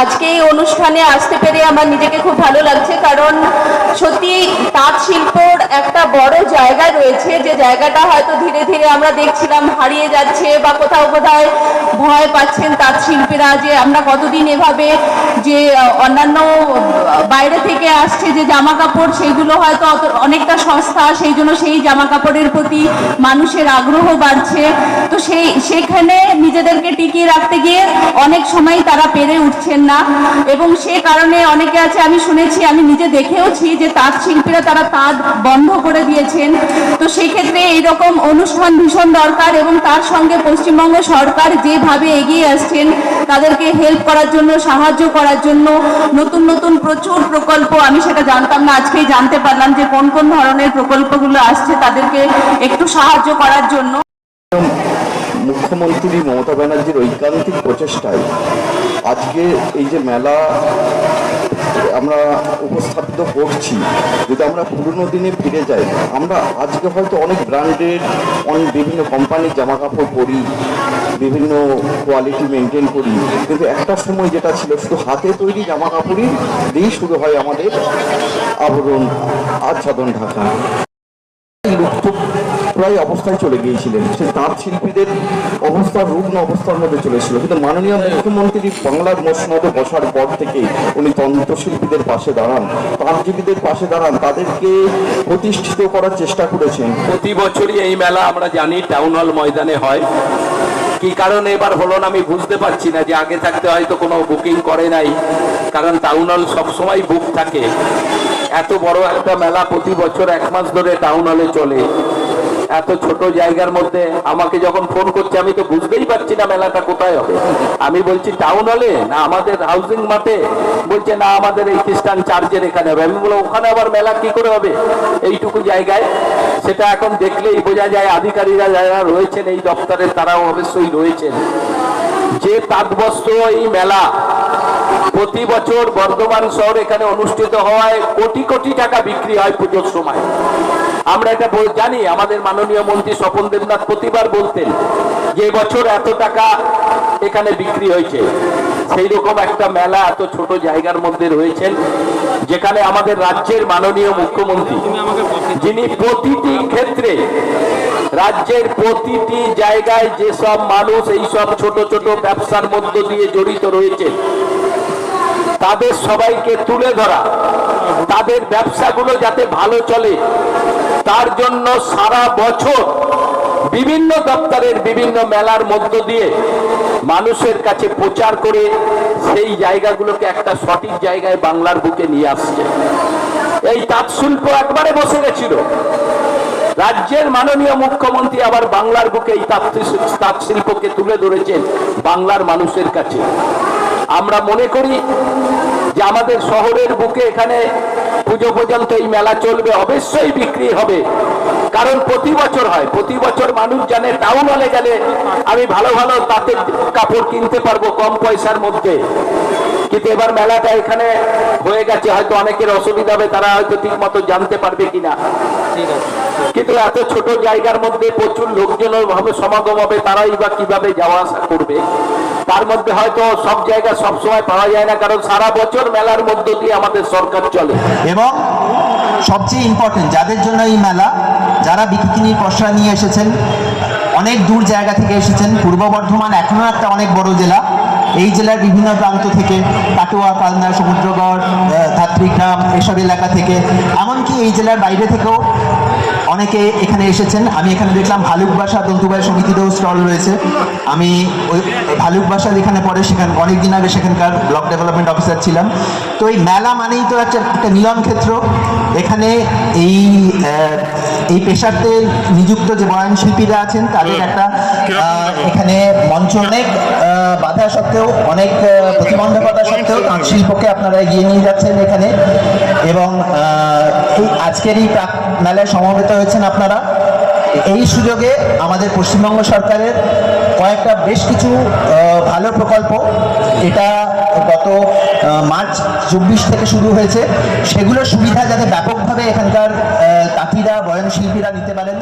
আজকে এই অনুষ্ঠানে আসতে পেরে আমার নিজেকে খুব ভালো লাগছে, কারণ সত্যি তাঁত শিল্পর একটা বড় জায়গা রয়েছে, যে জায়গাটা হয়তো ধীরে ধীরে আমরা দেখছিলাম হারিয়ে যাচ্ছে, বা কোথাও কোথায় ভয় পাচ্ছেন তাঁত শিল্পীরা যে আমরা কতদিন এভাবে যে অন্যান্য বাইরে থেকে আসছে যে জামা কাপড়, সেইগুলো হয়তো অনেকটা সস্তা, সেই জন্য সেই জামা কাপড়ের প্রতি মানুষের আগ্রহ বাড়ছে। তো সেখানে নিজেদেরকে টিকিয়ে রাখতে গিয়ে অনেক সময় তারা পেরে উঠছেন না, এবং সে কারণে অনেকে আছে, আমি শুনেছি, আমি নিজে দেখেওছি যে তাঁত শিল্পীরা তারা তাঁত বন্ধ করে দিয়েছেন। তো সেক্ষেত্রে এইরকম অনুষ্ঠান ভীষণ দরকার, এবং তার সঙ্গে পশ্চিমবঙ্গ সরকার যেভাবে এগিয়ে আসছেন তাদেরকে হেল্প করার জন্য, সাহায্য করার জন্য নতুন নতুন প্রচুর প্রকল্প, আমি সেটা জানতাম না, আজকেই জানতে পারলাম যে কোন কোন ধরনের প্রকল্পগুলো আসছে তাদেরকে একটু সাহায্য করার জন্য। মুখ্যমন্ত্রী মমতা ব্যানার্জির ঐকান্তিক প্রচেষ্টায় আজকে এই যে মেলা আমরা উপস্থাপিত করছি, যদি আমরা পুরনো দিনে ফিরে যাই, আমরা আজকে হয়তো অনেক ব্র্যান্ডেড বিভিন্ন কোম্পানির জামা কাপড় পরি, বিভিন্ন কোয়ালিটি মেনটেন করি, কিন্তু একটা সময় যেটা ছিল শুধু হাতে তৈরি জামা কাপড়ই দিয়েই শুরু হয় আমাদের আবরণ আচ্ছাদন ঢাকা। লুপ্ত প্রায় অবস্থায় চলে গিয়েছিলেন, সে তাঁত শিল্পীদের অবস্থার রুগ্ন অবস্থার মধ্যে চলেছিল, কিন্তু মাননীয় মুখ্যমন্ত্রী বাংলার মসনদে বসার পর থেকে উনি তন্ত্রশিল্পীদের পাশে দাঁড়ান, তাঁতজীবীদের পাশে দাঁড়ান, তাদেরকে প্রতিষ্ঠিত করার চেষ্টা করেছেন। প্রতি বছরই এই মেলা আমরা জানি টাউন হল ময়দানে হয়, কি কারণে এবার হলো না আমি বুঝতে পারছি না, যে আগে থাকতে হয়তো কোনো বুকিং করে নাই, কারণ টাউন হল সবসময় বুক থাকে। এত বড় একটা মেলা প্রতি বছর 1 মাস ধরে টাউন হলে চলে, এত ছোট জায়গার মধ্যে আমাকে যখন ফোন করছে আমি তো বুঝতেই পারছি না মেলাটা কোথায় হবে। আমি বলছি টাউন হলে না আমাদের হাউজিং মাঠে, বলছে না আমাদের এই খ্রিস্টান চার্চের এখানে হবে। আমি বললাম ওখানে আবার মেলা কি করে হবে এইটুকু জায়গায়? সেটা এখন দেখলেই বোঝা যায়, আধিকারিকরা যারা রয়েছেন এই দপ্তরে তারাও অবশ্যই রয়েছেন, যে তাঁতবস্ত্র এই মেলা প্রতি বছর বর্ধমান শহর এখানে অনুষ্ঠিত হওয়ায় কোটি কোটি টাকা বিক্রি হয় পুজোর সময়। আমরা এটা জানি, আমাদের মাননীয় মন্ত্রী স্বপন দেবনাথ প্রতিবার বলতেন যে বছর এত টাকা এখানে বিক্রি হয়েছে। সেই রকম একটা মেলা এত ছোট জায়গার মধ্যে রয়েছেন, যেখানে আমাদের রাজ্যের মাননীয় মুখ্যমন্ত্রী, যিনি প্রতিটি ক্ষেত্রে রাজ্যের প্রতিটি জায়গায় যেসব মানুষ এই সব ছোট ছোট ব্যবসার মধ্য দিয়ে জড়িত রয়েছে তাদের সবাইকে তুলে ধরা, তাদের ব্যবসাগুলো যাতে ভালো চলে তার জন্য সারা বছর বিভিন্ন দপ্তরের বিভিন্ন মেলার মধ্য দিয়ে মানুষের কাছে প্রচার করে সেই জায়গাগুলোকে একটা সঠিক জায়গায় বাংলার বুকে নিয়ে আসছে। এই তাঁত শিল্প একবারে বসে গেছিল, রাজ্যের মাননীয় মুখ্যমন্ত্রী আবার বাংলার বুকে এই তাঁত শিল্পকে তুলে ধরেছেন বাংলার মানুষের কাছে। আমরা মনে করি যে আমাদের শহরের বুকে এখানে পুজো পর্যন্ত এই মেলা চলবে, অবশ্যই বিক্রি হবে, কারণ প্রতি বছর হয়। প্রতি বছর মানুষ জানে টাউন হলে গেলে আমি ভালো ভালো তাঁতের কাপড় কিনতে পারবো কম পয়সার মধ্যে, কিন্তু এবার মেলাটা এখানে হয়ে গেছে, হয়তো অনেকের অসুবিধা হবে, তারা হয়তো ঠিক মতো জানতে পারবে কিনা, কিন্তু এত ছোট জায়গার মধ্যে প্রচুর লোকজন ভাবে সমাগম হবে, তারাই বা কিভাবে যাওয়া আসা করবে। তার মধ্যে হয়তো সব জায়গা সব সময় পাওয়া যায় না, কারণ সারা বছর মেলার মধ্য দিয়ে আমাদের সরকার চলে। এবং সবচেয়ে ইম্পর্টেন্ট যাদের জন্য এই মেলা, যারা বিকিনি পসরা নিয়ে এসেছেন, অনেক দূর জায়গা থেকে এসেছেন। পূর্ব বর্ধমান এখনো একটা অনেক বড় জেলা, এই জেলার বিভিন্ন প্রান্ত থেকে, কাটোয়া, কালনা, সমুদ্রগড়, ধাত্রীগ্রাম এসব এলাকা থেকে, এমনকি এই জেলার বাইরে থেকেও অনেকে এখানে এসেছেন। আমি এখানে দেখলাম ভালুকবাসা দন্তুবাই সমিতিরও স্টল রয়েছে। আমি ওই ভালুকবাসা যেখানে পড়ে সেখানে অনেকদিন আগে সেখানকার ব্লক ডেভেলপমেন্ট অফিসার ছিলাম। তো এই মেলা মানেই তো একটা মিলন ক্ষেত্র। এখানে এই পেশাতে নিযুক্ত যে বয়ান শিল্পীরা আছেন তাদের একটা এখানে মঞ্চ, অনেক বাধা সত্ত্বেও, অনেক প্রতিবন্ধকতা সত্ত্বেও তাঁত শিল্পকে আপনারা এগিয়ে নিয়ে যাচ্ছেন এখানে। এবং আজকের এই মেলায় সমবেত হয়েছেন আপনারা। এই সুযোগে আমাদের পশ্চিমবঙ্গ সরকারের কয়েকটা বেশ কিছু ভালো প্রকল্প, এটা গত মার্চ 24 থেকে শুরু হয়েছে, সেগুলোর সুবিধা যাতে ব্যাপকভাবে এখানকার তাঁতিরা, বয়ন শিল্পীরা নিতে পারেন